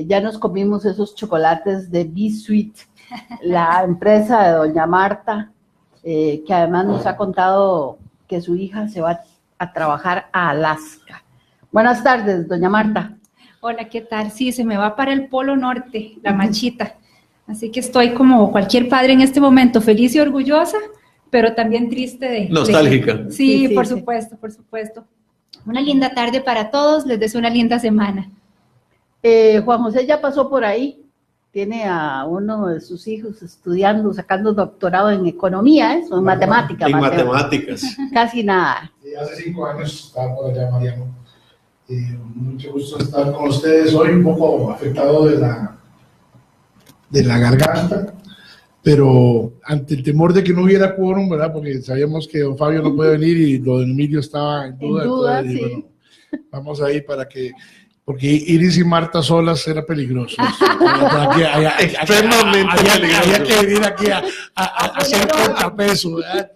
ya nos comimos esos chocolates de B-Sweet, la empresa de doña Marta, que además nos ha contado que su hija se va a trabajar a Alaska. Buenas tardes, doña Marta. Hola, ¿qué tal? Sí, se me va para el Polo Norte, la Machita. Así que estoy como cualquier padre en este momento, feliz y orgullosa, pero también triste de... Nostálgica. Sí, por supuesto, por supuesto. Una linda tarde para todos, les deseo una linda semana. Juan José ya pasó por ahí, tiene a uno de sus hijos estudiando, sacando doctorado en economía, en matemáticas. En matemáticas. Casi nada. Hace 5 años estaba por allá, Mariano. Mucho gusto estar con ustedes hoy, un poco afectado de la garganta, pero ante el temor de que no hubiera quórum, ¿verdad? Porque sabíamos que don Fabio no puede venir y lo de Emilio estaba en duda. Sí. Bueno, vamos ahí porque Iris y Marta solas era peligroso. Extremadamente peligroso. Había que venir aquí a hacer contrapeso, ¿verdad?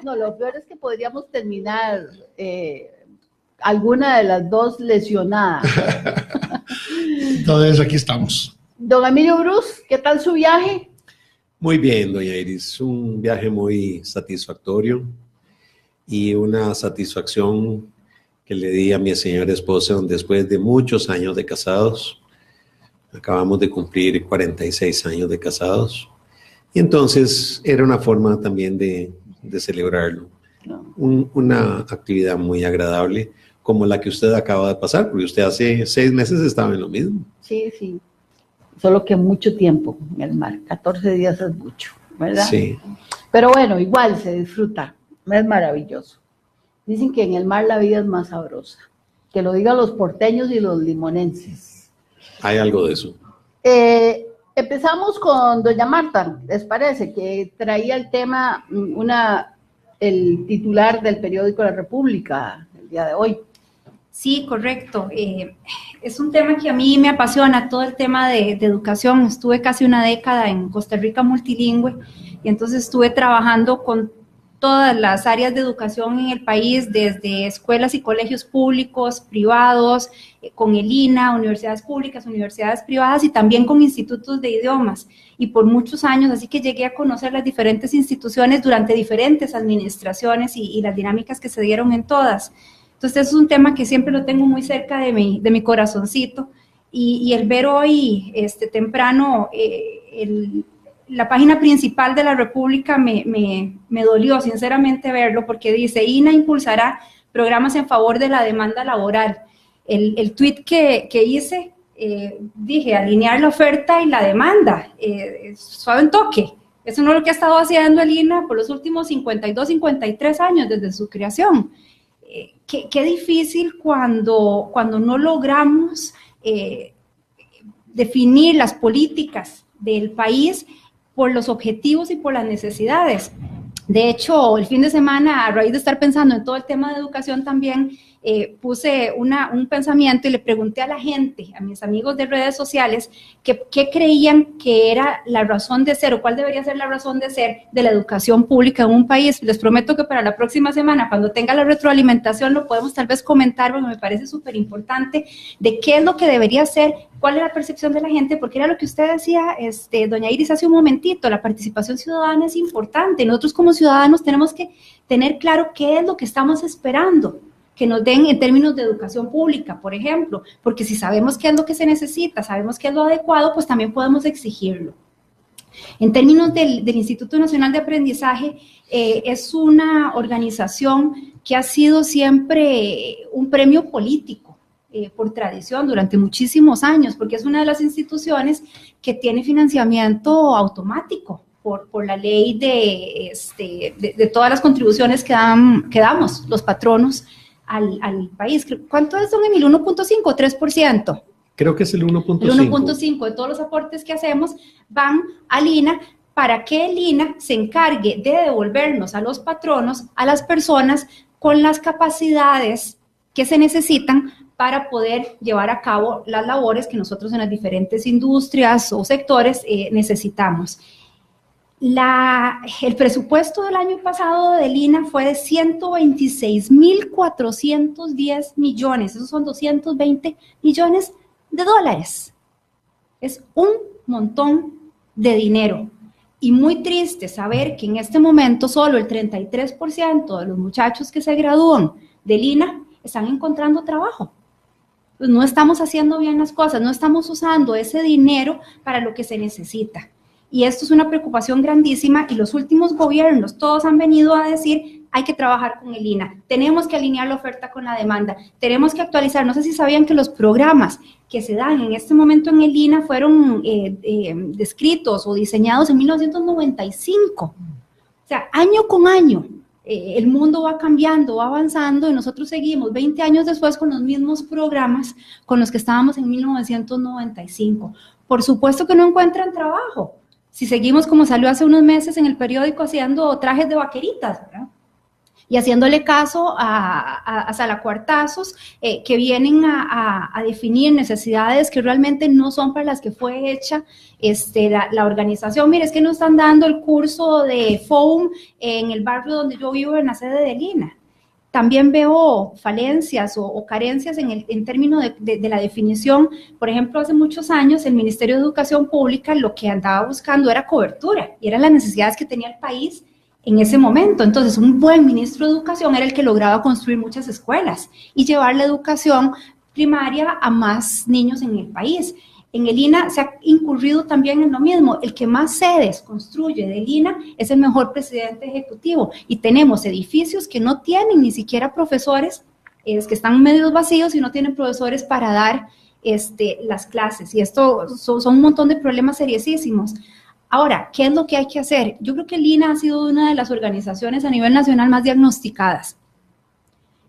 No, lo peor es que podríamos terminar alguna de las dos lesionadas. Entonces aquí estamos. Don Emilio Bruce, ¿qué tal su viaje? Muy bien, doña Iris, un viaje muy satisfactorio y una satisfacción que le di a mi señora esposa después de muchos años de casados. Acabamos de cumplir 46 años de casados y entonces era una forma también de celebrarlo. Una actividad muy agradable como la que usted acaba de pasar, porque usted hace 6 meses estaba en lo mismo. Sí, solo que mucho tiempo en el mar, 14 días es mucho, ¿verdad? Sí. Pero bueno, igual se disfruta, es maravilloso. Dicen que en el mar la vida es más sabrosa, que lo digan los porteños y los limonenses. Hay algo de eso. Empezamos con doña Marta, ¿les parece? Que traía el tema, el titular del periódico La República el día de hoy. Sí, correcto. Es un tema que a mí me apasiona, todo el tema de educación. Estuve casi una década en Costa Rica multilingüe y entonces estuve trabajando con todas las áreas de educación en el país, desde escuelas y colegios públicos, privados, con el INA, universidades públicas, universidades privadas y también con institutos de idiomas. Y por muchos años, así que llegué a conocer las diferentes instituciones durante diferentes administraciones y las dinámicas que se dieron en todas. Entonces es un tema que siempre lo tengo muy cerca de mi corazoncito y el ver hoy temprano la página principal de La República me dolió sinceramente verlo porque dice INA impulsará programas en favor de la demanda laboral. El tuit que hice, dije alinear la oferta y la demanda, suave en toque. Eso no es lo que ha estado haciendo el INA por los últimos 52, 53 años desde su creación. Qué difícil cuando no logramos definir las políticas del país por los objetivos y por las necesidades. De hecho, el fin de semana, a raíz de estar pensando en todo el tema de educación también, puse un pensamiento y le pregunté a la gente, a mis amigos de redes sociales, qué creían que era la razón de ser o cuál debería ser la razón de ser de la educación pública en un país. Les prometo que para la próxima semana, cuando tenga la retroalimentación, lo podemos tal vez comentar, porque me parece súper importante, de qué es lo que debería ser, cuál es la percepción de la gente, porque era lo que usted decía, doña Iris, hace un momentito, la participación ciudadana es importante. Nosotros como ciudadanos tenemos que tener claro qué es lo que estamos esperando que nos den en términos de educación pública, por ejemplo, porque si sabemos qué es lo que se necesita, sabemos qué es lo adecuado, pues también podemos exigirlo. En términos del Instituto Nacional de Aprendizaje, es una organización que ha sido siempre un premio político, por tradición, durante muchísimos años, porque es una de las instituciones que tiene financiamiento automático por la ley de todas las contribuciones que damos los patronos al país. ¿Cuánto es, don Emilio? ¿1.5 o 3%? Creo que es el 1.5. El 1.5 de todos los aportes que hacemos van al INA para que el INA se encargue de devolvernos a los patronos, a las personas con las capacidades que se necesitan para poder llevar a cabo las labores que nosotros en las diferentes industrias o sectores necesitamos. El presupuesto del año pasado del INA fue de 126.410 millones, esos son 220 millones de dólares. Es un montón de dinero. Y muy triste saber que en este momento solo el 33% de los muchachos que se gradúan del INA están encontrando trabajo. Pues no estamos haciendo bien las cosas, no estamos usando ese dinero para lo que se necesita. Y esto es una preocupación grandísima y los últimos gobiernos todos han venido a decir hay que trabajar con el INA, tenemos que alinear la oferta con la demanda, tenemos que actualizar. No sé si sabían que los programas que se dan en este momento en el INA fueron descritos o diseñados en 1995. O sea, año con año. El mundo va cambiando, va avanzando y nosotros seguimos 20 años después con los mismos programas con los que estábamos en 1995. Por supuesto que no encuentran trabajo. Si seguimos como salió hace unos meses en el periódico haciendo trajes de vaqueritas, ¿verdad? Y haciéndole caso a salacuartazos que vienen a definir necesidades que realmente no son para las que fue hecha la organización. Mire, es que nos están dando el curso de FOAM en el barrio donde yo vivo, en la sede de Lina. También veo falencias o carencias en términos de la definición. Por ejemplo, hace muchos años el Ministerio de Educación Pública lo que andaba buscando era cobertura y eran las necesidades que tenía el país en ese momento. Entonces, un buen ministro de Educación era el que lograba construir muchas escuelas y llevar la educación primaria a más niños en el país. En el INA se ha incurrido también en lo mismo. El que más sedes construye del INA es el mejor presidente ejecutivo y tenemos edificios que no tienen ni siquiera profesores, que están medio vacíos y no tienen profesores para dar las clases. Y esto son un montón de problemas seriosísimos. Ahora, ¿qué es lo que hay que hacer? Yo creo que el INA ha sido una de las organizaciones a nivel nacional más diagnosticadas.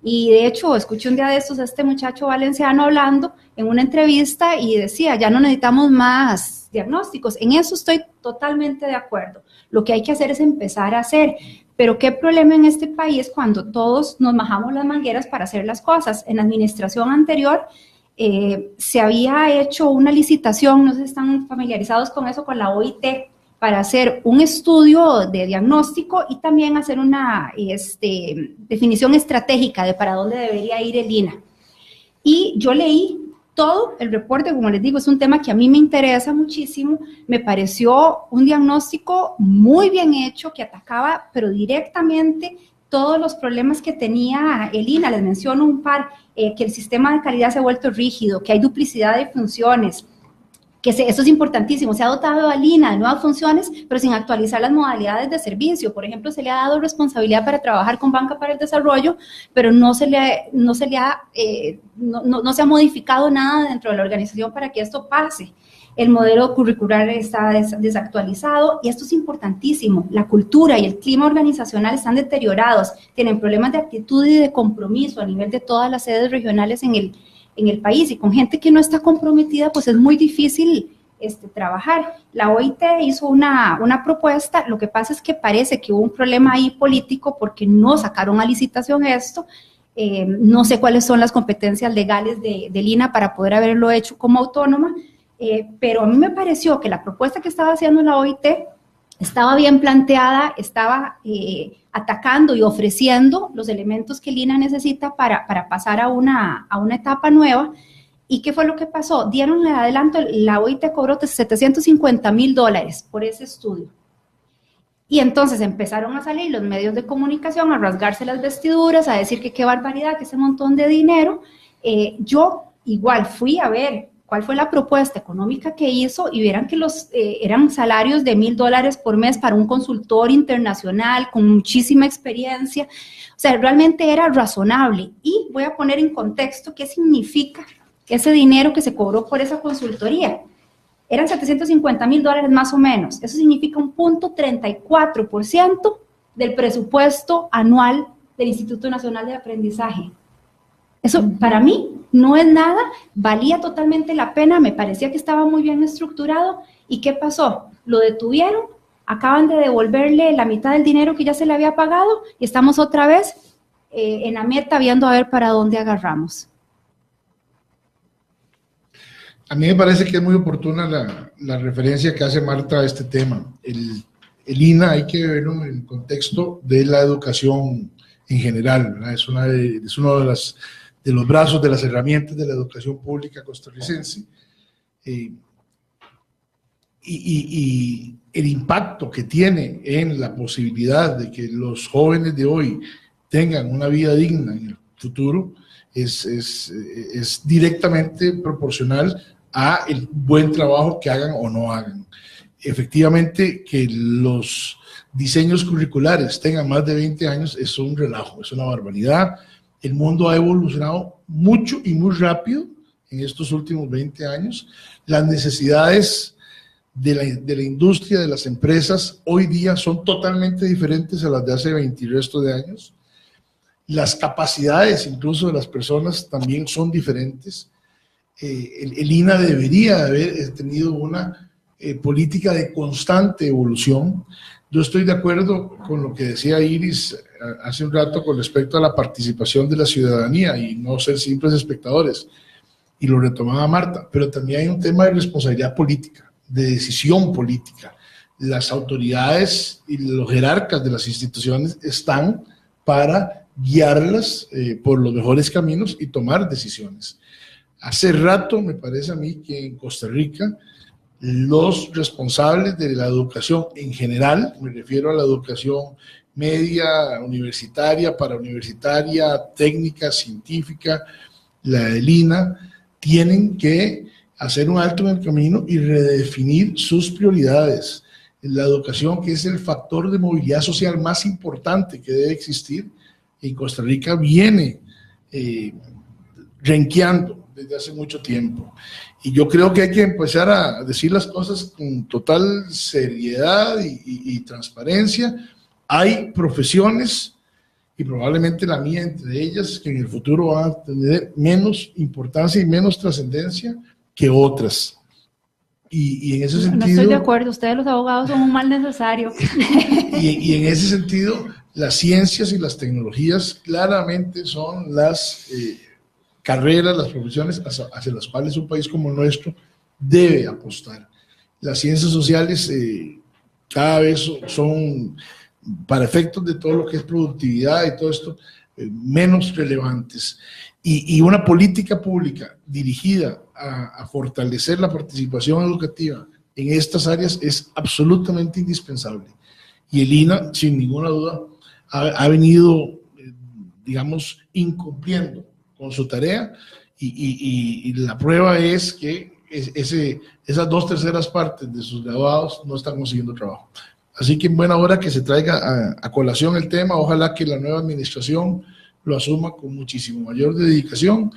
Y de hecho, escuché un día de estos a este muchacho valenciano hablando en una entrevista y decía, ya no necesitamos más diagnósticos. En eso estoy totalmente de acuerdo. Lo que hay que hacer es empezar a hacer. Pero qué problema en este país cuando todos nos majamos las mangueras para hacer las cosas. En la administración anterior se había hecho una licitación, no sé si están familiarizados con eso, con la OIT, para hacer un estudio de diagnóstico y también hacer una definición estratégica de para dónde debería ir el INA. Y yo leí todo el reporte, como les digo, es un tema que a mí me interesa muchísimo, me pareció un diagnóstico muy bien hecho que atacaba, pero directamente todos los problemas que tenía el INA. Les menciono un par, que el sistema de calidad se ha vuelto rígido, que hay duplicidad de funciones, que eso es importantísimo, se ha dotado al INA de nuevas funciones, pero sin actualizar las modalidades de servicio. Por ejemplo, se le ha dado responsabilidad para trabajar con Banca para el Desarrollo, pero no se ha modificado nada dentro de la organización para que esto pase. El modelo curricular está desactualizado y esto es importantísimo. La cultura y el clima organizacional están deteriorados, tienen problemas de actitud y de compromiso a nivel de todas las sedes regionales en el país, y con gente que no está comprometida, pues es muy difícil trabajar. La OIT hizo una propuesta, lo que pasa es que parece que hubo un problema ahí político porque no sacaron a licitación esto. No sé cuáles son las competencias legales del INA para poder haberlo hecho como autónoma, pero a mí me pareció que la propuesta que estaba haciendo la OIT estaba bien planteada, estaba atacando y ofreciendo los elementos que el INA necesita para pasar a una etapa nueva. ¿Y qué fue lo que pasó? Dieron el adelanto, la OIT cobró $750,000 por ese estudio. Y entonces empezaron a salir los medios de comunicación a rasgarse las vestiduras, a decir que qué barbaridad, que ese montón de dinero. Yo igual fui a ver cuál fue la propuesta económica que hizo y vieran que eran salarios de $1,000 por mes para un consultor internacional con muchísima experiencia. O sea, realmente era razonable. Y voy a poner en contexto qué significa ese dinero que se cobró por esa consultoría. Eran $750,000 más o menos. Eso significa un 0.34% del presupuesto anual del Instituto Nacional de Aprendizaje. Eso para mí no es nada, valía totalmente la pena, me parecía que estaba muy bien estructurado. ¿Y qué pasó? Lo detuvieron, acaban de devolverle la mitad del dinero que ya se le había pagado y estamos otra vez en la meta viendo a ver para dónde agarramos. A mí me parece que es muy oportuna la referencia que hace Marta a este tema. El INA hay que verlo en el contexto de la educación en general, ¿verdad? Es uno de los brazos, de las herramientas de la educación pública costarricense. Y el impacto que tiene en la posibilidad de que los jóvenes de hoy tengan una vida digna en el futuro es directamente proporcional a el buen trabajo que hagan o no hagan. Efectivamente, que los diseños curriculares tengan más de 20 años es un relajo, es una barbaridad. El mundo ha evolucionado mucho y muy rápido en estos últimos 20 años. Las necesidades de la industria, de las empresas, hoy día son totalmente diferentes a las de hace 20 y resto de años. Las capacidades incluso de las personas también son diferentes. El INA debería haber tenido una política de constante evolución. Yo estoy de acuerdo con lo que decía Iris hace un rato con respecto a la participación de la ciudadanía y no ser simples espectadores, y lo retomaba Marta, pero también hay un tema de responsabilidad política, de decisión política. Las autoridades y los jerarcas de las instituciones están para guiarlas por los mejores caminos y tomar decisiones. Hace rato me parece a mí que en Costa Rica los responsables de la educación en general, me refiero a la educación media, universitaria, parauniversitaria, técnica, científica, la del INA, tienen que hacer un alto en el camino y redefinir sus prioridades. La educación, que es el factor de movilidad social más importante que debe existir, en Costa Rica viene renqueando desde hace mucho tiempo. Y yo creo que hay que empezar a decir las cosas con total seriedad y transparencia. Hay profesiones, y probablemente la mía entre ellas, que en el futuro van a tener menos importancia y menos trascendencia que otras. Y en ese sentido... No estoy de acuerdo, ustedes los abogados son un mal necesario. Y en ese sentido, las ciencias y las tecnologías claramente son las carreras, las profesiones hacia las cuales un país como el nuestro debe apostar. Las ciencias sociales cada vez son, para efectos de todo lo que es productividad y todo esto, menos relevantes. Y una política pública dirigida a fortalecer la participación educativa en estas áreas es absolutamente indispensable. Y el INA, sin ninguna duda, ha venido, digamos, incumpliendo con su tarea, y la prueba es que esas 2/3 partes de sus graduados no están consiguiendo trabajo. Así que en buena hora que se traiga a colación el tema. Ojalá que la nueva administración lo asuma con muchísimo mayor dedicación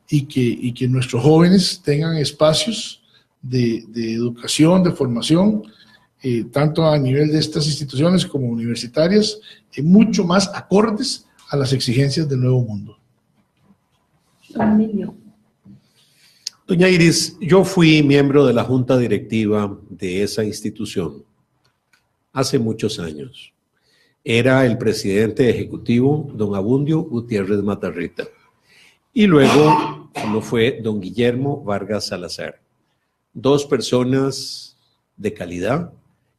y que nuestros jóvenes tengan espacios de educación, de formación, tanto a nivel de estas instituciones como universitarias, mucho más acordes a las exigencias del nuevo mundo. Doña Iris, yo fui miembro de la junta directiva de esa institución hace muchos años. Era el presidente ejecutivo, don Abundio Gutiérrez Matarrita, y luego lo fue don Guillermo Vargas Salazar. 2 personas de calidad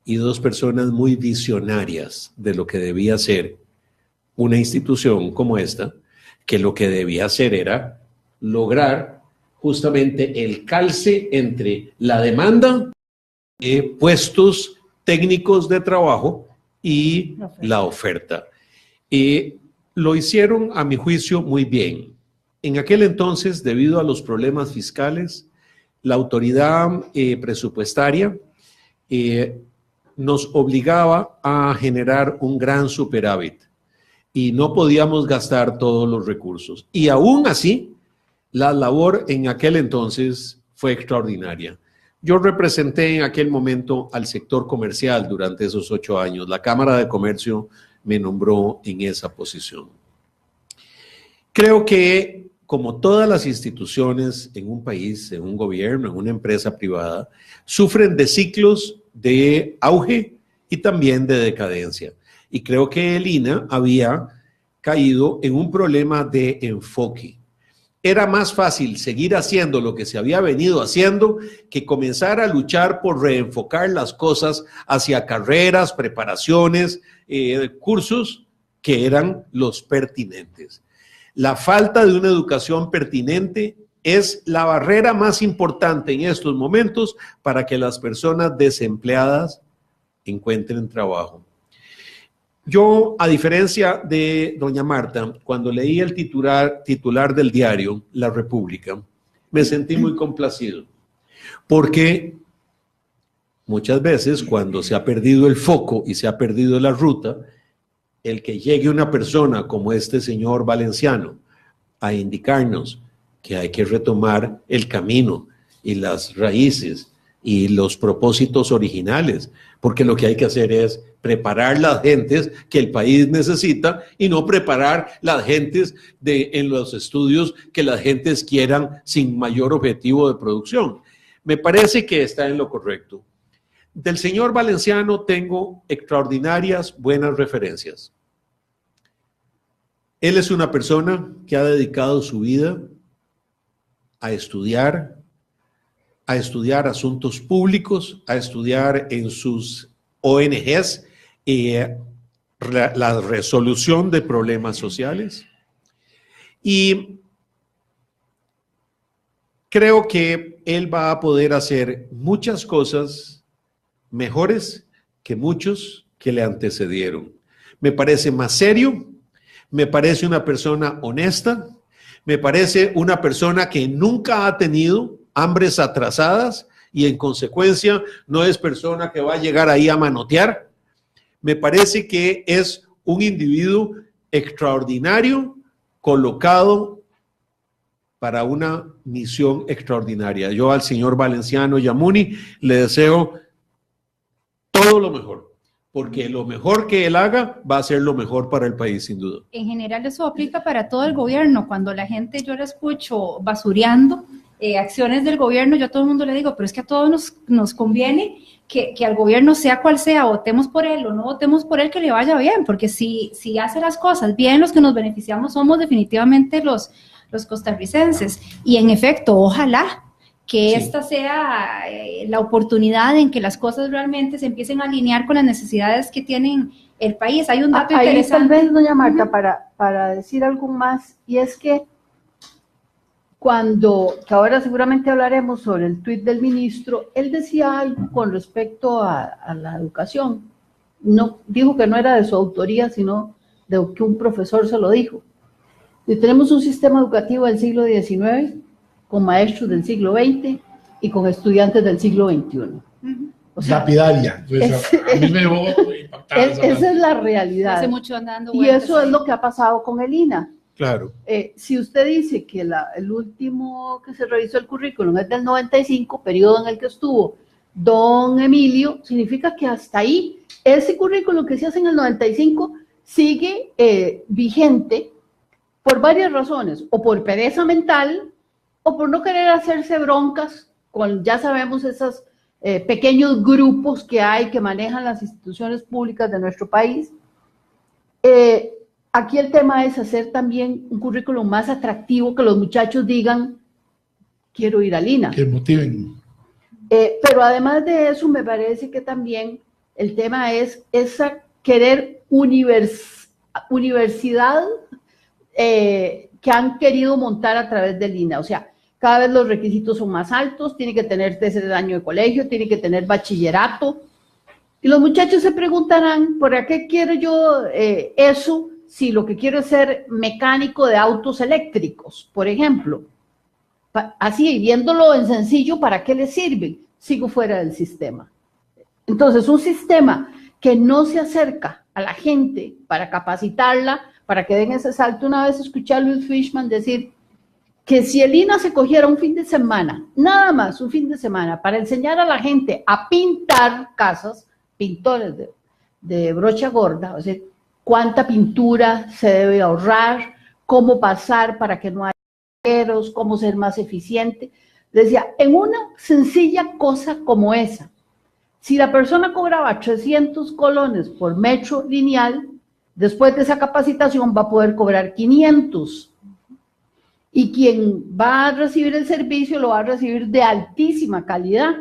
y 2 personas muy visionarias de lo que debía ser una institución como esta, que lo que debía hacer era lograr justamente el calce entre la demanda de puestos técnicos de trabajo y la oferta. Lo hicieron, a mi juicio, muy bien. En aquel entonces, debido a los problemas fiscales, la autoridad presupuestaria nos obligaba a generar un gran superávit y no podíamos gastar todos los recursos. Y aún así, la labor en aquel entonces fue extraordinaria. Yo representé en aquel momento al sector comercial durante esos 8 años. La Cámara de Comercio me nombró en esa posición. Creo que, como todas las instituciones en un país, en un gobierno, en una empresa privada, sufren de ciclos de auge y también de decadencia. Y creo que el INA había caído en un problema de enfoque. Era más fácil seguir haciendo lo que se había venido haciendo que comenzar a luchar por reenfocar las cosas hacia carreras, preparaciones, cursos que eran los pertinentes. La falta de una educación pertinente es la barrera más importante en estos momentos para que las personas desempleadas encuentren trabajo. Yo, a diferencia de doña Marta, cuando leí el titular del diario La República, me sentí muy complacido, porque muchas veces cuando se ha perdido el foco y se ha perdido la ruta, el que llegue una persona como este señor Valenciano a indicarnos que hay que retomar el camino y las raíces y los propósitos originales, porque lo que hay que hacer es preparar las gentes que el país necesita y no preparar las gentes en los estudios que las gentes quieran sin mayor objetivo de producción. Me parece que está en lo correcto. Del señor Valenciano tengo extraordinarias buenas referencias. Él es una persona que ha dedicado su vida a estudiar asuntos públicos, a estudiar en sus ONGs la resolución de problemas sociales. Y creo que él va a poder hacer muchas cosas mejores que muchos que le antecedieron. Me parece más serio, me parece una persona honesta, me parece una persona que nunca ha tenido hambres atrasadas y en consecuencia no es persona que va a llegar ahí a manotear. Me parece que es un individuo extraordinario colocado para una misión extraordinaria. Yo al señor Valenciano Yamuni le deseo todo lo mejor, porque lo mejor que él haga va a ser lo mejor para el país, sin duda. En general eso aplica para todo el gobierno. Cuando la gente, yo la escucho basureando acciones del gobierno, yo a todo el mundo le digo, pero es que a todos nos conviene que al gobierno, sea cual sea, votemos por él o no votemos por él, que le vaya bien, porque si hace las cosas bien, los que nos beneficiamos somos definitivamente los costarricenses. Y en efecto, ojalá que Sí. esta sea la oportunidad en que las cosas realmente se empiecen a alinear con las necesidades que tienen el país. Hay un dato Ahí interesante. tal vez, doña Marta, para decir algo más, y es que que ahora seguramente hablaremos sobre el tuit del ministro, él decía algo con respecto a la educación. No, dijo que no era de su autoría, sino de que un profesor se lo dijo. Y tenemos un sistema educativo del siglo XIX, con maestros del siglo XX y con estudiantes del siglo XXI. O sea, Lapidaria. Pues, a mí me dejó impactada esa es la realidad. Hace mucho andando Y vueltas eso es ahí. lo que ha pasado con el INA. Claro. Si usted dice que el último que se revisó el currículum es del 95, periodo en el que estuvo don Emilio, significa que hasta ahí ese currículum que se hace en el 95 sigue vigente por varias razones, o por pereza mental, o por no querer hacerse broncas con, ya sabemos, esos pequeños grupos que hay que manejan las instituciones públicas de nuestro país. Aquí el tema es hacer también un currículum más atractivo, que los muchachos digan, quiero ir al INA. Que motiven. Pero además de eso, me parece que también el tema es esa querer universidad que han querido montar a través del INA. O sea, cada vez los requisitos son más altos, tiene que tener tercer año de colegio, tiene que tener bachillerato. Y los muchachos se preguntarán, ¿por qué quiero yo eso si lo que quiero es ser mecánico de autos eléctricos, por ejemplo? Así, viéndolo en sencillo, ¿para qué les sirve? Sigo fuera del sistema. Entonces, un sistema que no se acerca a la gente para capacitarla, para que den ese salto. Una vez escuché a Luis Fishman decir que si el INA se cogiera un fin de semana, nada más un fin de semana, para enseñar a la gente a pintar casas, pintores de brocha gorda, o sea, cuánta pintura se debe ahorrar, cómo pasar para que no haya agujeros, cómo ser más eficiente. Decía, en una sencilla cosa como esa, si la persona cobraba 300 colones por metro lineal, después de esa capacitación va a poder cobrar 500. Y quien va a recibir el servicio lo va a recibir de altísima calidad,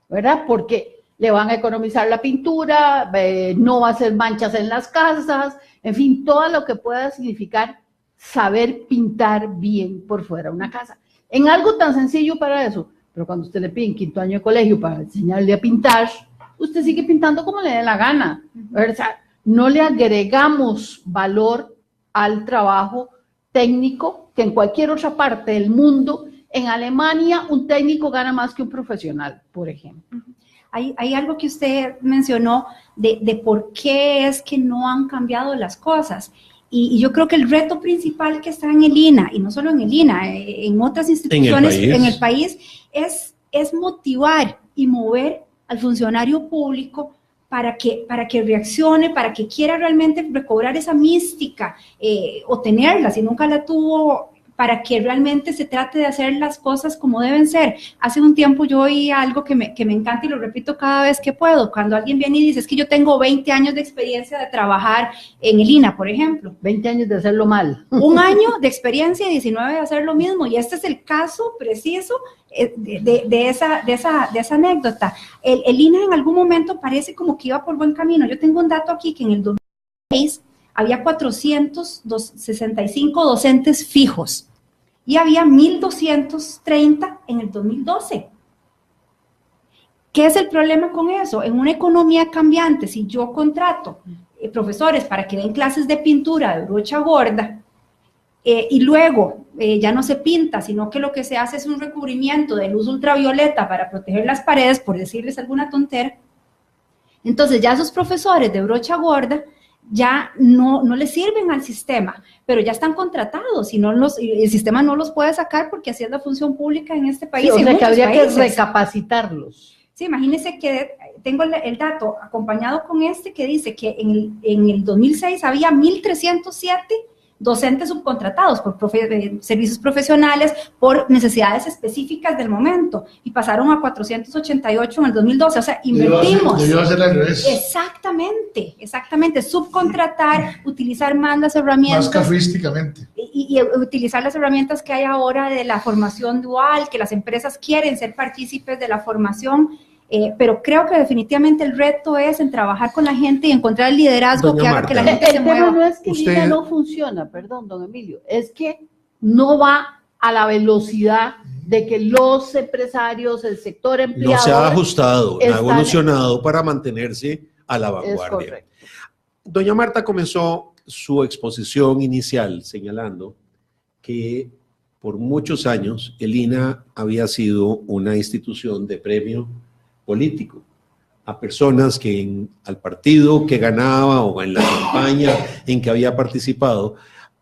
¿verdad? Porque le van a economizar la pintura, no va a hacer manchas en las casas, en fin, todo lo que pueda significar saber pintar bien por fuera una casa. En algo tan sencillo para eso, pero cuando usted le pide en quinto año de colegio para enseñarle a pintar, usted sigue pintando como le dé la gana. O sea, no le agregamos valor al trabajo técnico que en cualquier otra parte del mundo. En Alemania, un técnico gana más que un profesional, por ejemplo. Hay algo que usted mencionó de por qué es que no han cambiado las cosas. Y yo creo que el reto principal que está en el INAH, y no solo en el INAH, en otras instituciones en el país, es motivar y mover al funcionario público para que reaccione, para que quiera realmente recobrar esa mística o tenerla, si nunca la tuvo, para que realmente se trate de hacer las cosas como deben ser. Hace un tiempo yo oí algo que me encanta y lo repito cada vez que puedo. Cuando alguien viene y dice, es que yo tengo 20 años de experiencia de trabajar en el INAH, por ejemplo. 20 años de hacerlo mal. Un año de experiencia y 19 de hacer lo mismo. Y este es el caso preciso de esa anécdota. El INAH en algún momento parece como que iba por buen camino. Yo tengo un dato aquí que en el 2006 había 465 docentes fijos y había 1.230 en el 2012. ¿Qué es el problema con eso? En una economía cambiante, si yo contrato profesores para que den clases de pintura de brocha gorda y luego ya no se pinta, sino que lo que se hace es un recubrimiento de luz ultravioleta para proteger las paredes, por decirles alguna tontera, entonces ya esos profesores de brocha gorda ya no le sirven al sistema, pero ya están contratados y el sistema no los puede sacar porque así es la función pública en este país. Sí, o sea que habría países. que recapacitarlos. Sí, imagínense que tengo el dato acompañado con que dice que en el 2006 había 1.307 docentes subcontratados por servicios profesionales por necesidades específicas del momento y pasaron a 488 en el 2012, o sea, invertimos. Debió ser al revés. Exactamente, subcontratar, utilizar más las herramientas. Más casuísticamente. Y utilizar las herramientas que hay ahora de la formación dual, que las empresas quieren ser partícipes de la formación. Pero creo que definitivamente el reto es en trabajar con la gente y encontrar el liderazgo Doña que haga Marta, que la gente se El mueva. tema no es que Usted- el INAH no funciona, perdón, don Emilio, es que no va a la velocidad de que los empresarios, el sector No empleador... se ha ajustado, no ha están- evolucionado para mantenerse a la Es vanguardia. correcto. Doña Marta comenzó su exposición inicial señalando que por muchos años el INAH había sido una institución de premio político a personas que al partido que ganaba o en la campaña en que había participado,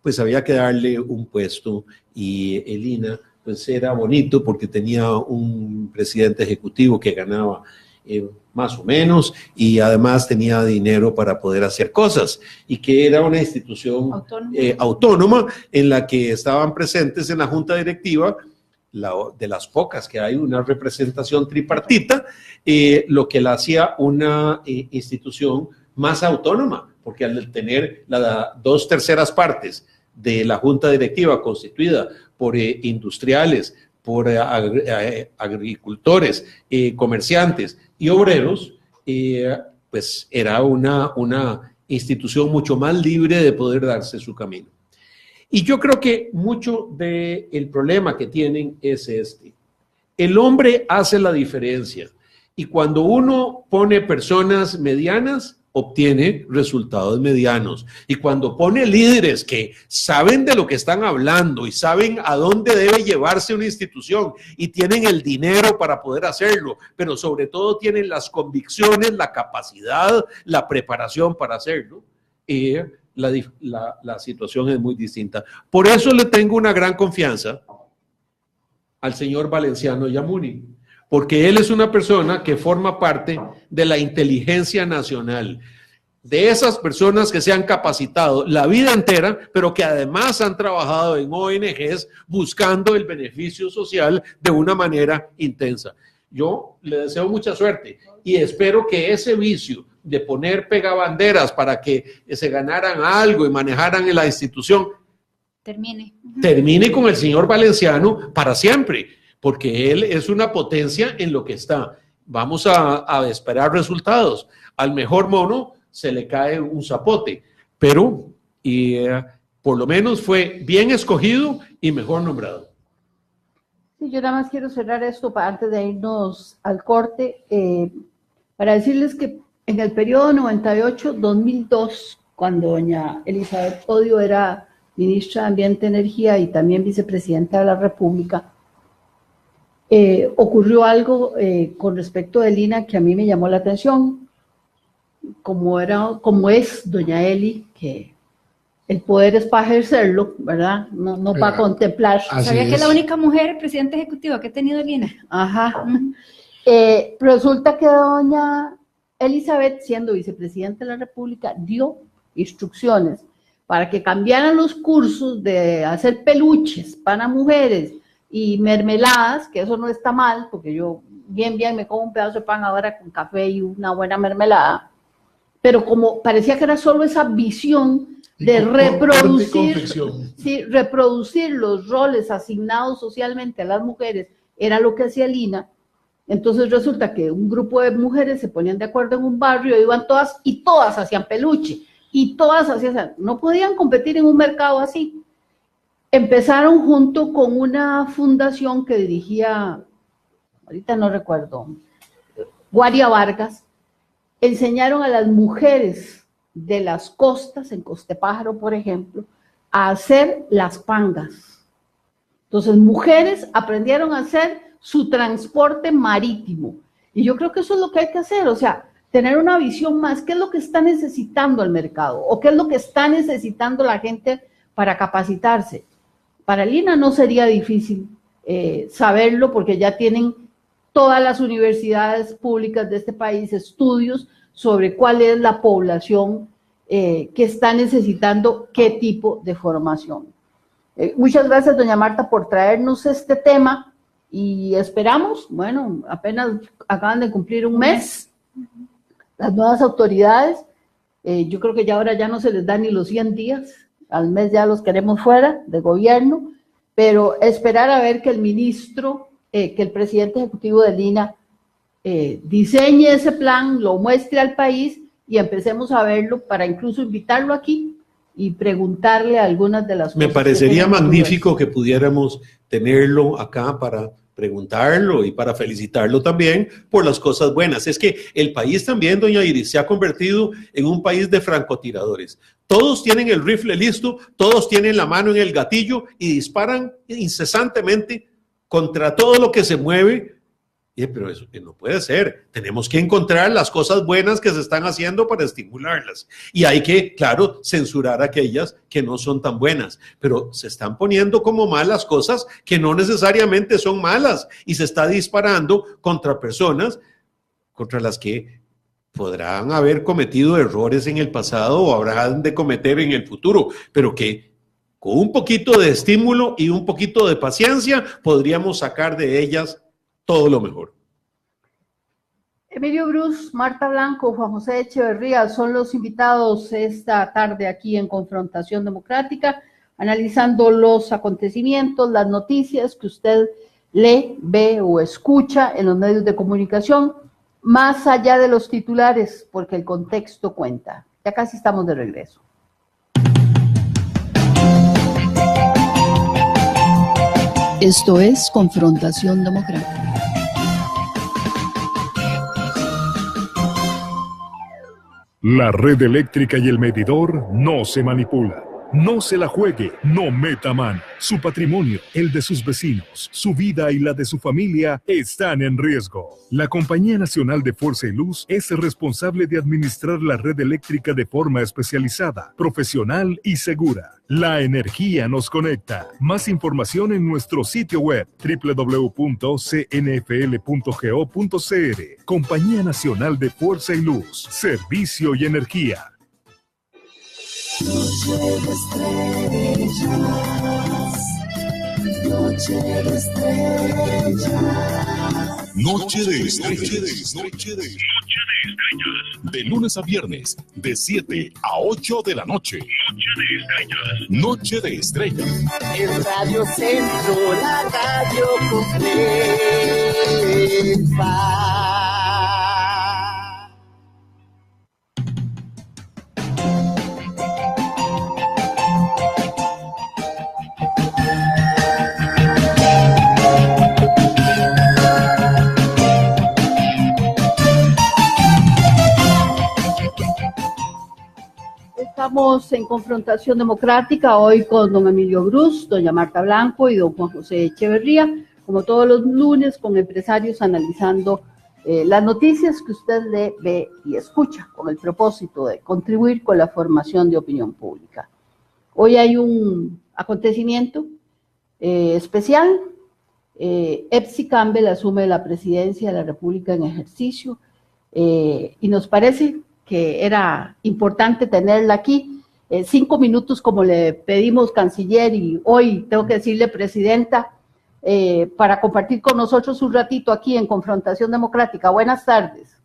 pues había que darle un puesto y el INAH pues era bonito porque tenía un presidente ejecutivo que ganaba más o menos y además tenía dinero para poder hacer cosas y que era una institución autónoma en la que estaban presentes en la junta directiva de las pocas que hay una representación tripartita, lo que la hacía una institución más autónoma, porque al tener las 2/3 partes de la junta directiva constituida por industriales, por agricultores, comerciantes y obreros, pues era una institución mucho más libre de poder darse su camino. Y yo creo que mucho del problema que tienen es este. El hombre hace la diferencia y cuando uno pone personas medianas, obtiene resultados medianos. Y cuando pone líderes que saben de lo que están hablando y saben a dónde debe llevarse una institución y tienen el dinero para poder hacerlo, pero sobre todo tienen las convicciones, la capacidad, la preparación para hacerlo, la situación es muy distinta. Por eso le tengo una gran confianza al señor Valenciano Yamuni, porque él es una persona que forma parte de la inteligencia nacional, de esas personas que se han capacitado la vida entera, pero que además han trabajado en ONGs buscando el beneficio social de una manera intensa. Yo le deseo mucha suerte y espero que ese vicio de poner pegabanderas para que se ganaran algo y manejaran la institución termine con el señor Valenciano para siempre, porque él es una potencia en lo que está. Vamos a esperar resultados. Al mejor mono se le cae un zapote, pero por lo menos fue bien escogido y mejor nombrado. Sí, yo nada más quiero cerrar esto antes de irnos al corte, para decirles que en el periodo 98-2002, cuando doña Elizabeth Odio era ministra de Ambiente y Energía y también vicepresidenta de la República, ocurrió algo con respecto de Lina que a mí me llamó la atención. Como es doña Eli, que el poder es para ejercerlo, ¿verdad? No para contemplar. ¿Sabía que es la única mujer presidenta ejecutiva que ha tenido Lina? Ajá. Resulta que doña Elizabeth, siendo vicepresidenta de la República, dio instrucciones para que cambiaran los cursos de hacer peluches para mujeres y mermeladas, que eso no está mal, porque yo bien me como un pedazo de pan ahora con café y una buena mermelada, pero como parecía que era solo esa visión de reproducir los roles asignados socialmente a las mujeres, era lo que hacía Lina. Entonces resulta que un grupo de mujeres se ponían de acuerdo en un barrio, iban todas y todas hacían peluche, y todas hacían, no podían competir en un mercado así. Empezaron junto con una fundación que dirigía, ahorita no recuerdo, Guaria Vargas, enseñaron a las mujeres de las costas, en Costepájaro, por ejemplo, a hacer las pangas. Entonces, mujeres aprendieron a hacer su transporte marítimo. Y yo creo que eso es lo que hay que hacer, o sea, tener una visión más, qué es lo que está necesitando el mercado, o qué es lo que está necesitando la gente para capacitarse. Para Lina no sería difícil saberlo, porque ya tienen todas las universidades públicas de este país estudios sobre cuál es la población que está necesitando qué tipo de formación. Muchas gracias, doña Marta, por traernos este tema y esperamos, bueno, apenas acaban de cumplir un mes, las nuevas autoridades, yo creo que ya ahora ya no se les da ni los 100 días, al mes ya los queremos fuera de gobierno, pero esperar a ver que el ministro, que el presidente ejecutivo de Lina diseñe ese plan, lo muestre al país y empecemos a verlo para incluso invitarlo aquí y preguntarle algunas de las cosas. Me parecería magnífico que pudiéramos tenerlo acá para preguntarlo y para felicitarlo también por las cosas buenas. Es que el país también, doña Iris, se ha convertido en un país de francotiradores. Todos tienen el rifle listo, todos tienen la mano en el gatillo y disparan incesantemente contra todo lo que se mueve. Pero eso no puede ser. Tenemos que encontrar las cosas buenas que se están haciendo para estimularlas. Y hay que, claro, censurar aquellas que no son tan buenas. Pero se están poniendo como malas cosas que no necesariamente son malas. Y se está disparando contra personas contra las que podrán haber cometido errores en el pasado o habrán de cometer en el futuro. Pero que con un poquito de estímulo y un poquito de paciencia podríamos sacar de ellas todo lo mejor. Emilio Bruce, Marta Blanco, Juan José Echeverría son los invitados esta tarde aquí en Confrontación Democrática, analizando los acontecimientos, las noticias que usted lee, ve o escucha en los medios de comunicación, más allá de los titulares, porque el contexto cuenta. Ya casi estamos de regreso. Esto es Confrontación Democrática. La red eléctrica y el medidor no se manipula. No se la juegue, no meta mano. Su patrimonio, el de sus vecinos, su vida y la de su familia están en riesgo. La Compañía Nacional de Fuerza y Luz es responsable de administrar la red eléctrica de forma especializada, profesional y segura. La energía nos conecta. Más información en nuestro sitio web www.cnfl.go.cr. Compañía Nacional de Fuerza y Luz, Servicio y Energía. Noche de estrellas, noche de estrellas, Noche de estrellas, noche de estrellas, de lunes a viernes, de 7 a 8 de la noche. Noche de estrellas. el Radio Centro, la radio completa. Estamos en Confrontación Democrática hoy con don Emilio Gruz, doña Marta Blanco y don Juan José Echeverría, como todos los lunes con empresarios analizando las noticias que usted lee, ve y escucha con el propósito de contribuir con la formación de opinión pública. Hoy hay un acontecimiento especial. Epsi Campbell asume la presidencia de la República en ejercicio y nos parece que era importante tenerla aquí. 5 minutos, como le pedimos, canciller, y hoy tengo que decirle presidenta, para compartir con nosotros un ratito aquí en Confrontación Democrática. Buenas tardes.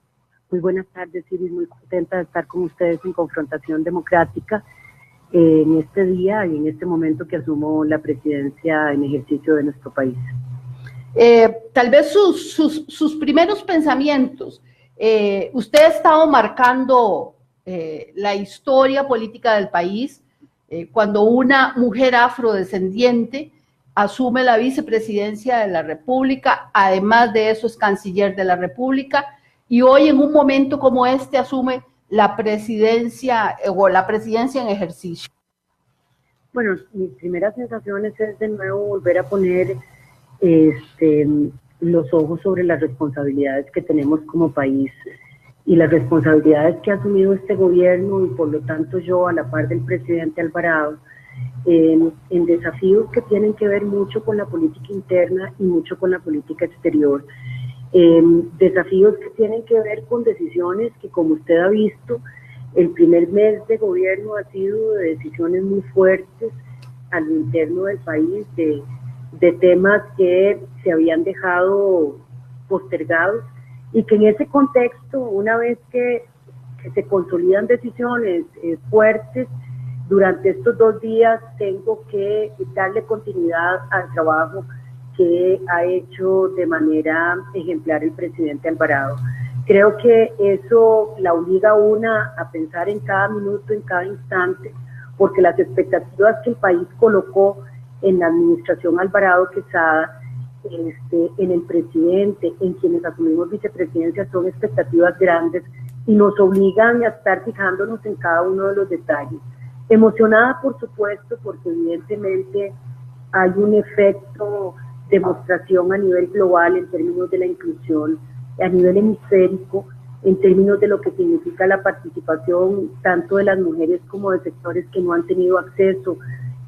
Muy buenas tardes, Iris, muy contenta de estar con ustedes en Confrontación Democrática en este día y en este momento que asumo la presidencia en ejercicio de nuestro país. Tal vez sus primeros pensamientos. Usted ha estado marcando la historia política del país cuando una mujer afrodescendiente asume la vicepresidencia de la República, además de eso es canciller de la República, y hoy en un momento como este asume la presidencia o la presidencia en ejercicio. Bueno, mis primeras sensaciones es de nuevo volver a poner los ojos sobre las responsabilidades que tenemos como país y las responsabilidades que ha asumido este gobierno y por lo tanto yo a la par del presidente Alvarado en desafíos que tienen que ver mucho con la política interna y mucho con la política exterior. Desafíos que tienen que ver con decisiones que, como usted ha visto, el primer mes de gobierno ha sido de decisiones muy fuertes al interno del país, de temas que se habían dejado postergados y que en ese contexto, una vez que se consolidan decisiones fuertes, durante estos 2 días tengo que darle continuidad al trabajo que ha hecho de manera ejemplar el presidente Alvarado. Creo que eso la obliga a una a pensar en cada minuto, en cada instante, porque las expectativas que el país colocó en la administración Alvarado Quesada, en el presidente, en quienes asumimos vicepresidencia, son expectativas grandes y nos obligan a estar fijándonos en cada uno de los detalles. Emocionada, por supuesto, porque evidentemente hay un efecto demostración a nivel global en términos de la inclusión, a nivel hemisférico, en términos de lo que significa la participación tanto de las mujeres como de sectores que no han tenido acceso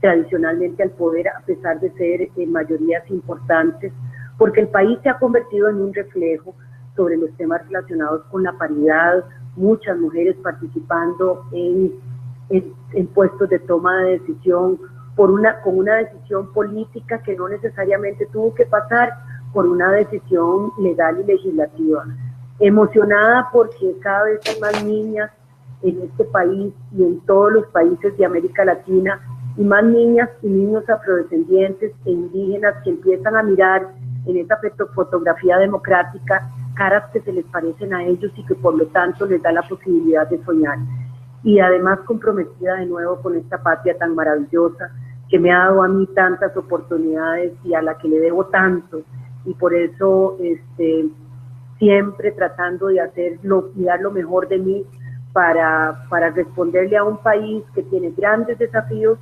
tradicionalmente al poder, a pesar de ser mayorías importantes, porque el país se ha convertido en un reflejo sobre los temas relacionados con la paridad, muchas mujeres participando en puestos de toma de decisión, con una decisión política que no necesariamente tuvo que pasar por una decisión legal y legislativa. Emocionada porque cada vez hay más niñas en este país y en todos los países de América Latina, y más niñas y niños afrodescendientes e indígenas que empiezan a mirar en esa fotografía democrática caras que se les parecen a ellos y que por lo tanto les da la posibilidad de soñar. Y además comprometida de nuevo con esta patria tan maravillosa que me ha dado a mí tantas oportunidades y a la que le debo tanto, y por eso siempre tratando de hacerlo y dar lo mejor de mí para responderle a un país que tiene grandes desafíos,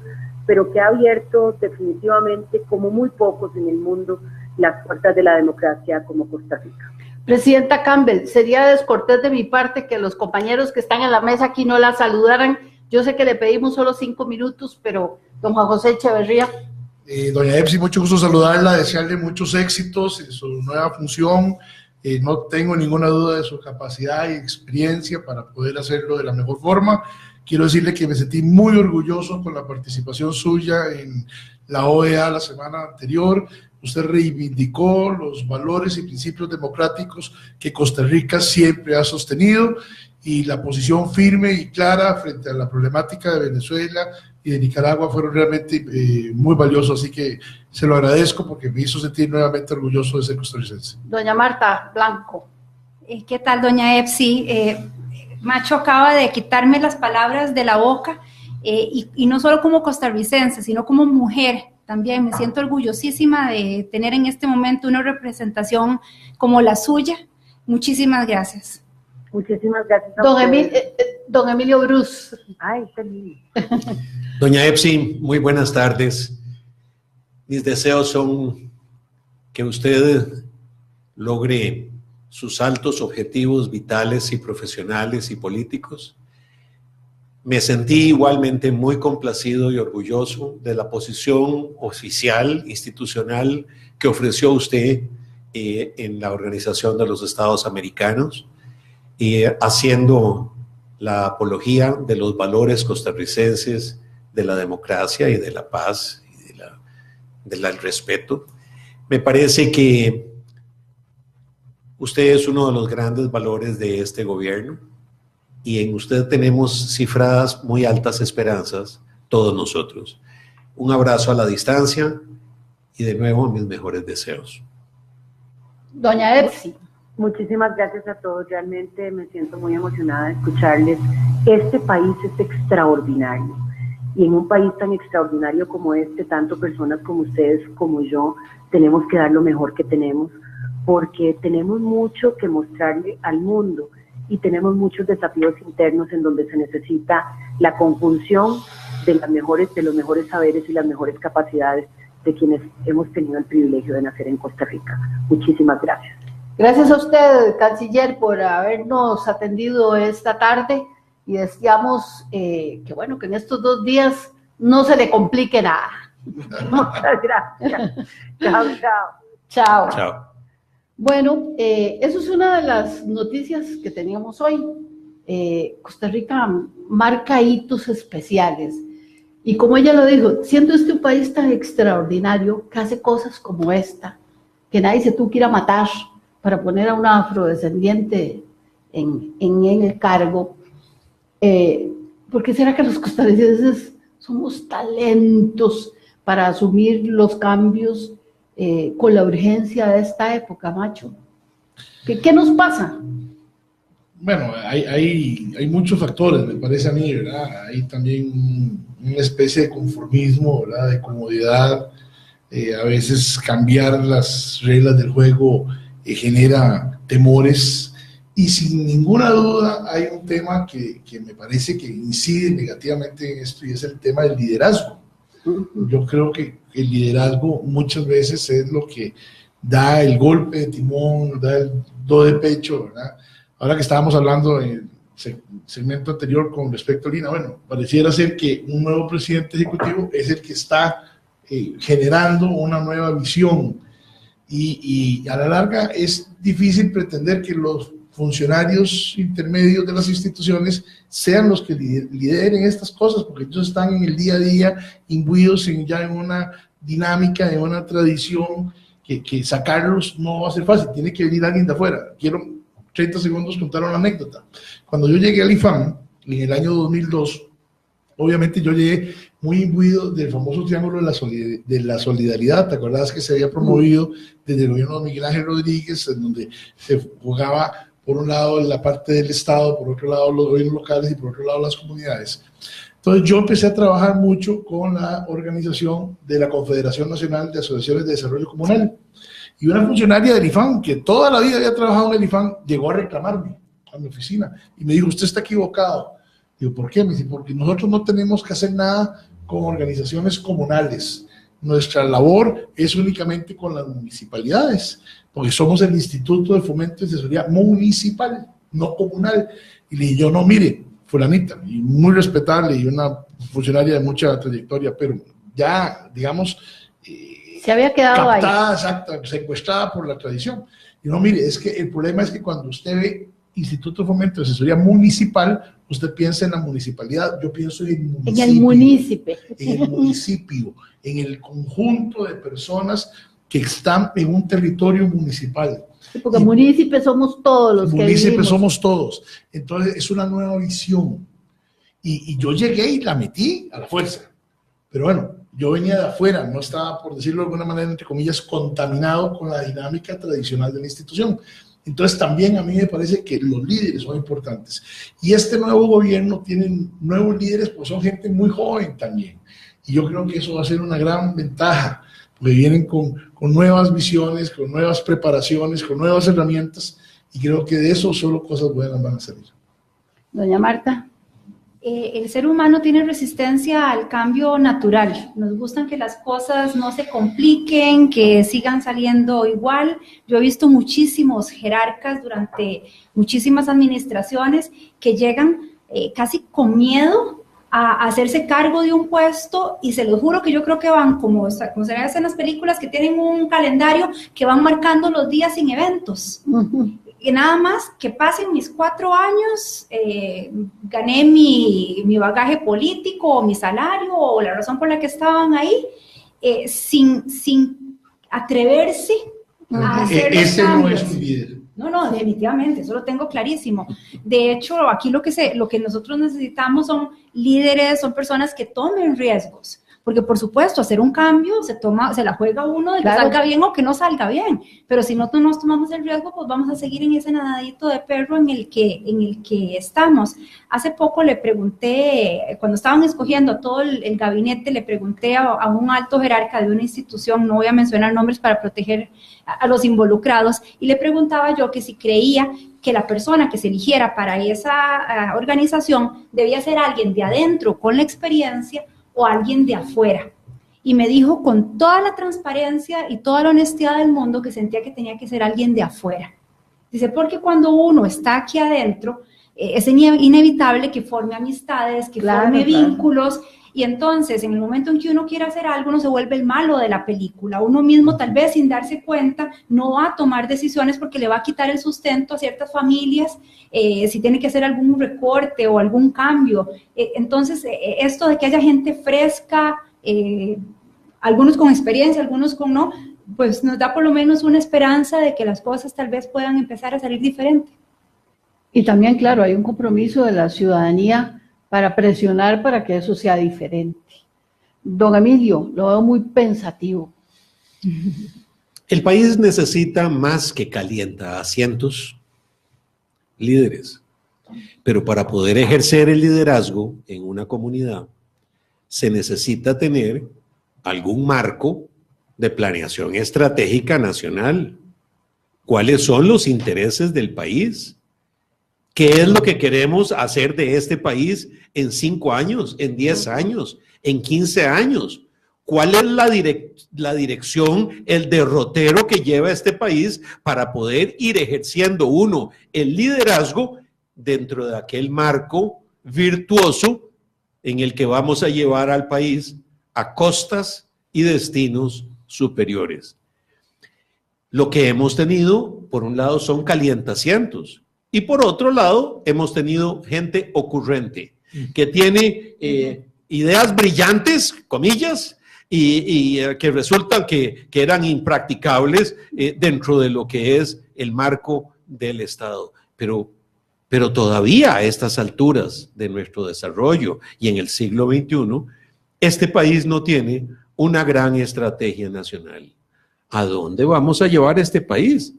pero que ha abierto definitivamente, como muy pocos en el mundo, las puertas de la democracia como Costa Rica. Presidenta Campbell, sería descortés de mi parte que los compañeros que están en la mesa aquí no la saludaran. Yo sé que le pedimos solo 5 minutos, pero don Juan José Echeverría. Doña Epsi, mucho gusto saludarla, desearle muchos éxitos en su nueva función. No tengo ninguna duda de su capacidad y experiencia para poder hacerlo de la mejor forma. Quiero decirle que me sentí muy orgulloso con la participación suya en la OEA la semana anterior. Usted reivindicó los valores y principios democráticos que Costa Rica siempre ha sostenido y la posición firme y clara frente a la problemática de Venezuela y de Nicaragua fueron realmente muy valiosos, así que se lo agradezco porque me hizo sentir nuevamente orgulloso de ser costarricense. Doña Marta Blanco. ¿Qué tal, doña Epsi? Macho acaba de quitarme las palabras de la boca, y no solo como costarricense, sino como mujer. También me siento orgullosísima de tener en este momento una representación como la suya. Muchísimas gracias. Muchísimas gracias a Don ustedes. Emilio, don Emilio Bruce. Ay, qué lindo. Doña Epsi, muy buenas tardes. Mis deseos son que usted logre sus altos objetivos vitales y profesionales y políticos. Me sentí igualmente muy complacido y orgulloso de la posición oficial, institucional, que ofreció usted en la Organización de los Estados Americanos, haciendo la apología de los valores costarricenses, de la democracia y de la paz y del respeto. Me parece que usted es uno de los grandes valores de este gobierno y en usted tenemos cifradas muy altas esperanzas, todos nosotros. Un abrazo a la distancia y de nuevo mis mejores deseos. Doña Epsi. Muchísimas gracias a todos, realmente me siento muy emocionada de escucharles. Este país es extraordinario y en un país tan extraordinario como este, tanto personas como ustedes como yo, tenemos que dar lo mejor que tenemos porque tenemos mucho que mostrarle al mundo y tenemos muchos desafíos internos en donde se necesita la conjunción de los mejores saberes y las mejores capacidades de quienes hemos tenido el privilegio de nacer en Costa Rica. Muchísimas gracias. Gracias a usted, canciller, por habernos atendido esta tarde y deseamos que en estos 2 días no se le complique nada. Muchas gracias. Chao, chao. Chao. Chao. Bueno, eso es una de las noticias que teníamos hoy. Costa Rica marca hitos especiales. Y como ella lo dijo, siendo este un país tan extraordinario que hace cosas como esta, que nadie se tuvo que ir a matar para poner a una afrodescendiente en el cargo, ¿por qué será que los costarricenses somos talentos para asumir los cambios con la urgencia de esta época, Macho? ¿Qué nos pasa? Bueno, hay muchos factores, me parece a mí, ¿verdad? Hay también una especie de conformismo, ¿verdad? De comodidad. A veces cambiar las reglas del juego genera temores y sin ninguna duda hay un tema que me parece que incide negativamente en esto y es el tema del liderazgo. Yo creo que el liderazgo muchas veces es lo que da el golpe de timón, da el do de pecho, ¿verdad? Ahora que estábamos hablando en el segmento anterior con respecto a Lina, bueno, pareciera ser que un nuevo presidente ejecutivo es el que está generando una nueva visión y a la larga es difícil pretender que los funcionarios intermedios de las instituciones sean los que lideren estas cosas, porque ellos están en el día a día imbuidos ya en una dinámica, en una tradición que sacarlos no va a ser fácil, tiene que venir alguien de afuera. Quiero 30 segundos contar una anécdota. Cuando yo llegué al IFAM en el año 2002, obviamente yo llegué muy imbuido del famoso triángulo de la solidaridad. ¿Te acordás que se había promovido desde el gobierno de Miguel Ángel Rodríguez, en donde se jugaba por un lado la parte del Estado, por otro lado los gobiernos locales y por otro lado las comunidades? Entonces yo empecé a trabajar mucho con la organización de la Confederación Nacional de Asociaciones de Desarrollo Comunal. Y una funcionaria del IFAM, que toda la vida había trabajado en el IFAM, llegó a reclamarme a mi oficina y me dijo, usted está equivocado. Digo, ¿por qué? Me dice, porque nosotros no tenemos que hacer nada con organizaciones comunales. Nuestra labor es únicamente con las municipalidades, porque somos el Instituto de Fomento y Asesoría Municipal, no comunal. Y le dije yo, no, mire, fulanita, y muy respetable y una funcionaria de mucha trayectoria, pero ya, digamos, se había quedado captada, ahí. Exacto, secuestrada por la tradición. Y no, mire, es que el problema es que cuando usted ve Instituto de Fomento de Asesoría Municipal, usted piensa en la municipalidad, yo pienso en el municipio. En el municipio. En el municipio, en el conjunto de personas que están en un territorio municipal. Sí, porque municipios somos todos los que municipios somos todos. Entonces es una nueva visión. Y yo llegué y la metí a la fuerza. Pero bueno, yo venía de afuera, no estaba, por decirlo de alguna manera, entre comillas, contaminado con la dinámica tradicional de la institución. Entonces también a mí me parece que los líderes son importantes. Y este nuevo gobierno tiene nuevos líderes, pues son gente muy joven también. Y yo creo que eso va a ser una gran ventaja, porque vienen con nuevas visiones, con nuevas preparaciones, con nuevas herramientas, y creo que de eso solo cosas buenas van a salir. Doña Marta. El ser humano tiene resistencia al cambio natural. Nos gustan que las cosas no se compliquen, que sigan saliendo igual. Yo he visto muchísimos jerarcas durante muchísimas administraciones que llegan casi con miedo a hacerse cargo de un puesto, y se los juro que yo creo que van como se ve en las películas, que tienen un calendario que van marcando los días sin eventos. Y nada más que pasen mis 4 años, gané mi bagaje político, o mi salario, o la razón por la que estaban ahí, sin atreverse a hacer Ese no cambios. es mi líder. No, definitivamente, eso lo tengo clarísimo. De hecho, aquí lo que nosotros necesitamos son líderes, son personas que tomen riesgos. Porque, por supuesto, hacer un cambio se la juega uno de que salga bien o que no salga bien. Pero si no nos tomamos el riesgo, pues vamos a seguir en ese nadadito de perro en el que estamos. Hace poco le pregunté, cuando estaban escogiendo a todo el gabinete, le pregunté a un alto jerarca de una institución, no voy a mencionar nombres para proteger a los involucrados, y le preguntaba yo que si creía que la persona que se eligiera para esa organización debía ser alguien de adentro con la experiencia o alguien de afuera. Y me dijo con toda la transparencia y toda la honestidad del mundo que sentía que tenía que ser alguien de afuera. Dice, porque cuando uno está aquí adentro, es inevitable que forme amistades, que forme vínculos, y entonces en el momento en que uno quiere hacer algo, uno se vuelve el malo de la película. Uno mismo, tal vez sin darse cuenta, no va a tomar decisiones porque le va a quitar el sustento a ciertas familias, si tiene que hacer algún recorte o algún cambio. Entonces, esto de que haya gente fresca, algunos con experiencia, algunos con no, pues nos da por lo menos una esperanza de que las cosas tal vez puedan empezar a salir diferente. Y también, claro, hay un compromiso de la ciudadanía para presionar para que eso sea diferente. Don Emilio, lo veo muy pensativo. El país necesita más que calientaasientos, líderes. Pero para poder ejercer el liderazgo en una comunidad, se necesita tener algún marco de planeación estratégica nacional. ¿Cuáles son los intereses del país? ¿Qué es lo que queremos hacer de este país en 5 años, en 10 años, en 15 años? ¿Cuál es la dirección, el derrotero que lleva este país para poder ir ejerciendo uno el liderazgo dentro de aquel marco virtuoso en el que vamos a llevar al país a costas y destinos superiores? Lo que hemos tenido, por un lado, son calientaasientos. Y por otro lado, hemos tenido gente ocurrente, que tiene ideas brillantes, comillas, y que resultan que eran impracticables dentro de lo que es el marco del Estado. Pero todavía a estas alturas de nuestro desarrollo y en el siglo XXI, este país no tiene una gran estrategia nacional. ¿A dónde vamos a llevar este país?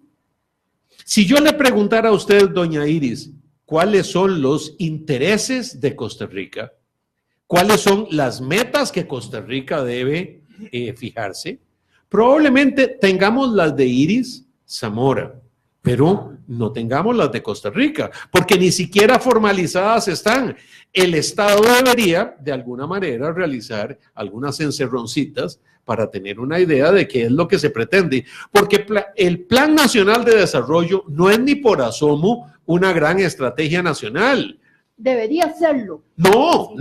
Si yo le preguntara a usted, doña Iris, ¿cuáles son los intereses de Costa Rica? ¿Cuáles son las metas que Costa Rica debe fijarse? Probablemente tengamos las de Iris Zamora, pero no tengamos las de Costa Rica, porque ni siquiera formalizadas están. El Estado debería, de alguna manera, realizar algunas encerroncitas para tener una idea de qué es lo que se pretende, porque el Plan Nacional de Desarrollo no es ni por asomo una gran estrategia nacional. Debería serlo. No.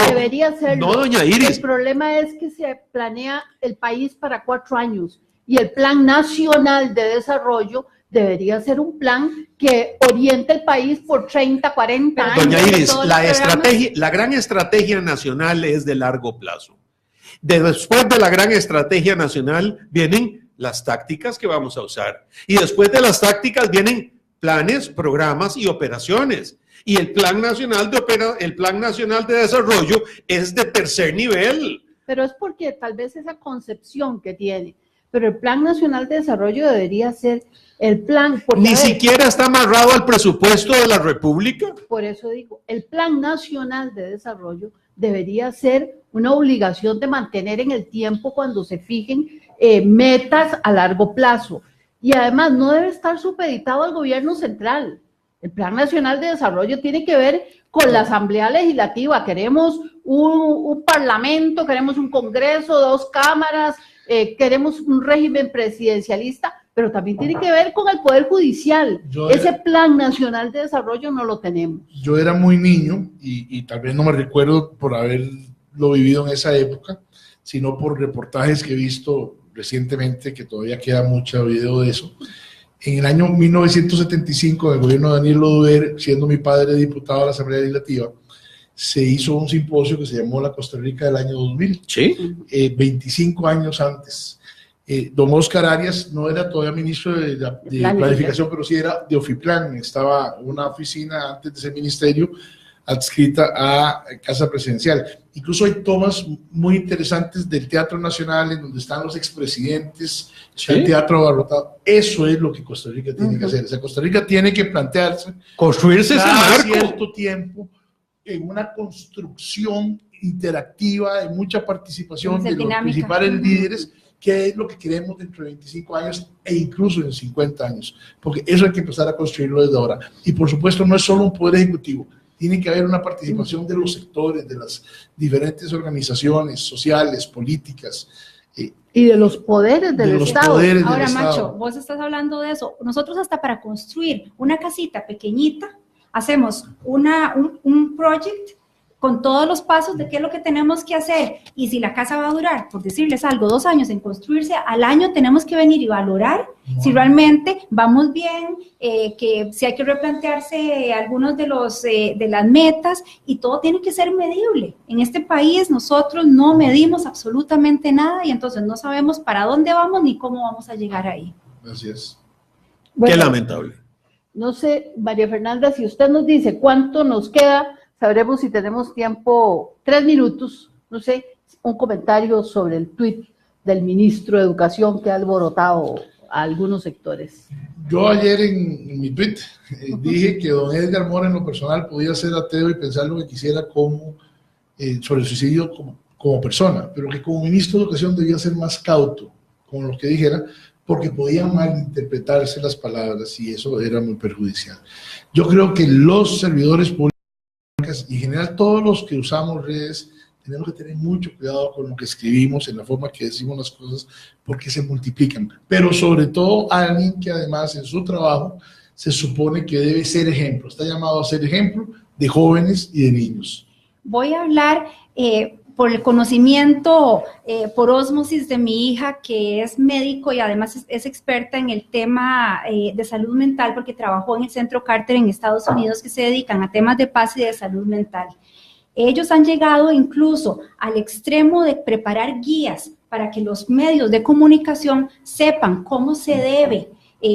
Debería serlo. No, doña Iris. El problema es que se planea el país para 4 años y el Plan Nacional de Desarrollo debería ser un plan que oriente el país por 30, 40 años. Doña Iris, la gran estrategia nacional es de largo plazo. Después de la gran estrategia nacional vienen las tácticas que vamos a usar. Y después de las tácticas vienen planes, programas y operaciones. Y el Plan Nacional de Desarrollo es de tercer nivel. Pero es porque tal vez esa concepción que tiene. Pero el Plan Nacional de Desarrollo debería ser el plan. Ni siquiera está amarrado al presupuesto de la República. Por eso digo, el Plan Nacional de Desarrollo debería ser una obligación de mantener en el tiempo cuando se fijen metas a largo plazo. Y además no debe estar supeditado al gobierno central. El Plan Nacional de Desarrollo tiene que ver con la Asamblea Legislativa. Queremos un parlamento, queremos un Congreso, 2 cámaras, queremos un régimen presidencialista, pero también tiene que ver con el Poder Judicial. Ese Plan Nacional de Desarrollo no lo tenemos. Yo era muy niño y tal vez no me recuerdo por haberlo vivido en esa época, sino por reportajes que he visto recientemente, que todavía queda mucho video de eso. En el año 1975, en el gobierno de Daniel Oduber, siendo mi padre diputado de la Asamblea Legislativa, se hizo un simposio que se llamó la Costa Rica del año 2000, ¿Sí? 25 años antes. Don Oscar Arias no era todavía ministro de Planificación, pero sí era de Ofiplan. Estaba una oficina antes de ese ministerio adscrita a Casa Presidencial. Incluso hay tomas muy interesantes del Teatro Nacional en donde están los expresidentes, ¿Sí? el teatro abarrotado. Eso es lo que Costa Rica tiene que hacer. O sea, Costa Rica tiene que plantearse Construirse ese cada marco. cierto tiempo en una construcción interactiva, de mucha participación de los principales líderes, que es lo que queremos dentro de 25 años e incluso en 50 años, porque eso hay que empezar a construirlo desde ahora. Y por supuesto no es solo un poder ejecutivo, tiene que haber una participación de los sectores, de las diferentes organizaciones sociales, políticas. Y de los poderes del Estado. Ahora, Macho, vos estás hablando de eso. Nosotros hasta para construir una casita pequeñita, hacemos un project con todos los pasos de qué es lo que tenemos que hacer, y si la casa va a durar, por decirles algo, 2 años en construirse, al año tenemos que venir y valorar si realmente vamos bien, que si hay que replantearse algunos de las metas, y todo tiene que ser medible. En este país nosotros no medimos absolutamente nada y entonces no sabemos para dónde vamos ni cómo vamos a llegar ahí. Así es. Bueno, Qué lamentable. no sé, María Fernanda, si usted nos dice cuánto nos queda, sabremos si tenemos tiempo, 3 minutos, no sé, un comentario sobre el tuit del ministro de Educación que ha alborotado a algunos sectores. Yo ayer en mi tweet dije que don Edgar Mora en lo personal podía ser ateo y pensar lo que quisiera sobre el suicidio como persona, pero que como ministro de Educación debía ser más cauto con lo que dijera, porque podían malinterpretarse las palabras y eso era muy perjudicial. Yo creo que los servidores públicos y en general todos los que usamos redes tenemos que tener mucho cuidado con lo que escribimos, en la forma que decimos las cosas, porque se multiplican. Pero sobre todo alguien que además en su trabajo se supone que debe ser ejemplo, está llamado a ser ejemplo de jóvenes y de niños. Voy a hablar por el conocimiento, por ósmosis de mi hija, que es médico y además es experta en el tema de salud mental, porque trabajó en el Centro Carter en Estados Unidos, que se dedican a temas de paz y de salud mental. Ellos han llegado incluso al extremo de preparar guías para que los medios de comunicación sepan cómo se debe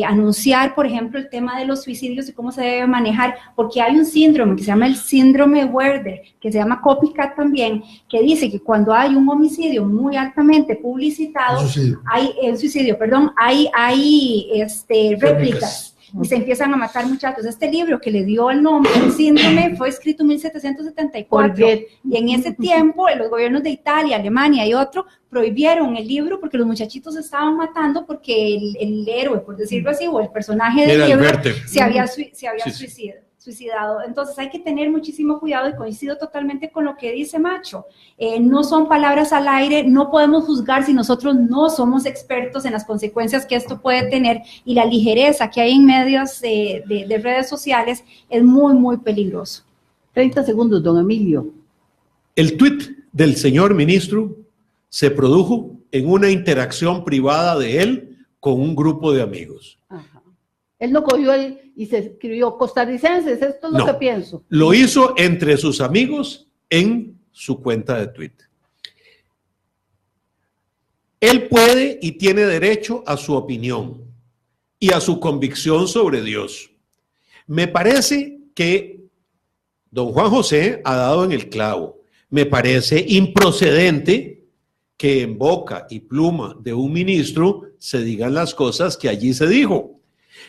anunciar, por ejemplo, el tema de los suicidios y cómo se debe manejar, porque hay un síndrome que se llama el síndrome Werder, que se llama copycat también, que dice que cuando hay un homicidio muy altamente publicitado, hay réplicas. Y se empiezan a matar muchachos. Este libro que le dio el nombre, el síndrome, fue escrito en 1774. Y en ese tiempo, los gobiernos de Italia, Alemania y otros prohibieron el libro porque los muchachitos se estaban matando porque el héroe, por decirlo así, o el personaje del libro se había suicidado. Entonces hay que tener muchísimo cuidado y coincido totalmente con lo que dice Macho. No son palabras al aire, no podemos juzgar si nosotros no somos expertos en las consecuencias que esto puede tener, y la ligereza que hay en medios de redes sociales es muy, muy peligroso. 30 segundos, don Emilio. El tuit del señor ministro se produjo en una interacción privada de él con un grupo de amigos. Ajá. Él no cogió y se escribió costarricenses, esto es lo que pienso. Lo hizo entre sus amigos en su cuenta de Twitter. Él puede y tiene derecho a su opinión y a su convicción sobre Dios. Me parece que don Juan José ha dado en el clavo. Me parece improcedente que en boca y pluma de un ministro se digan las cosas que allí se dijo.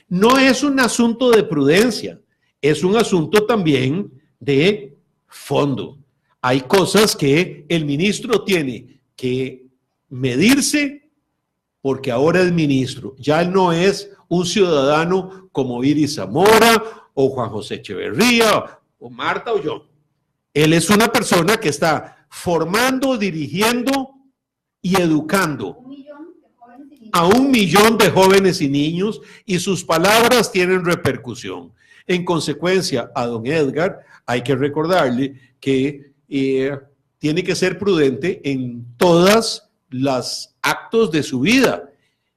No es un asunto de prudencia, es un asunto también de fondo. Hay cosas que el ministro tiene que medirse porque ahora es ministro. Ya no es un ciudadano como Iris Zamora o Juan José Echeverría, o Marta o yo. Él es una persona que está formando, dirigiendo y educando a 1 millón de jóvenes y niños, y sus palabras tienen repercusión. En consecuencia, a don Edgar hay que recordarle que tiene que ser prudente en todas los actos de su vida,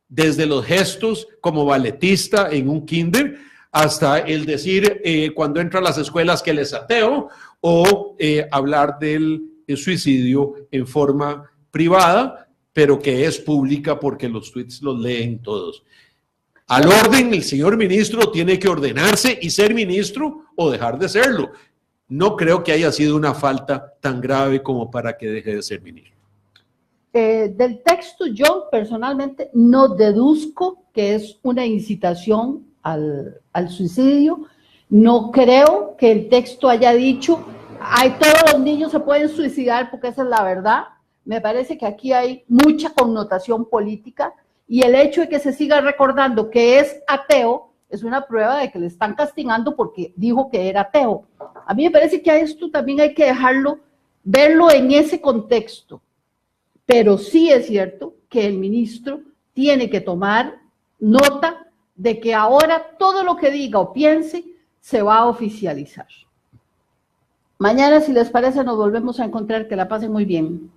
desde los gestos como balletista en un kinder, hasta el decir cuando entra a las escuelas que él es ateo, o hablar del suicidio en forma privada, pero que es pública porque los tweets los leen todos. Al orden, el señor ministro tiene que ordenarse y ser ministro o dejar de serlo. No creo que haya sido una falta tan grave como para que deje de ser ministro. Del texto yo personalmente no deduzco que es una incitación al suicidio. No creo que el texto haya dicho, todos los niños se pueden suicidar porque esa es la verdad. Me parece que aquí hay mucha connotación política, y el hecho de que se siga recordando que es ateo es una prueba de que le están castigando porque dijo que era ateo. A mí me parece que a esto también hay que verlo en ese contexto. Pero sí es cierto que el ministro tiene que tomar nota de que ahora todo lo que diga o piense se va a oficializar. Mañana, si les parece, nos volvemos a encontrar. Que la pasen muy bien.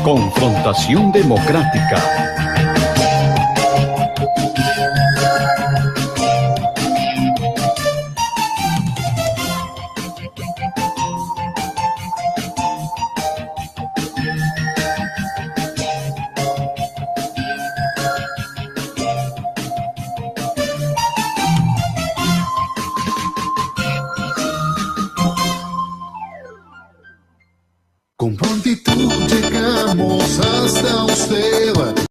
Confrontación democrática. Con prontitud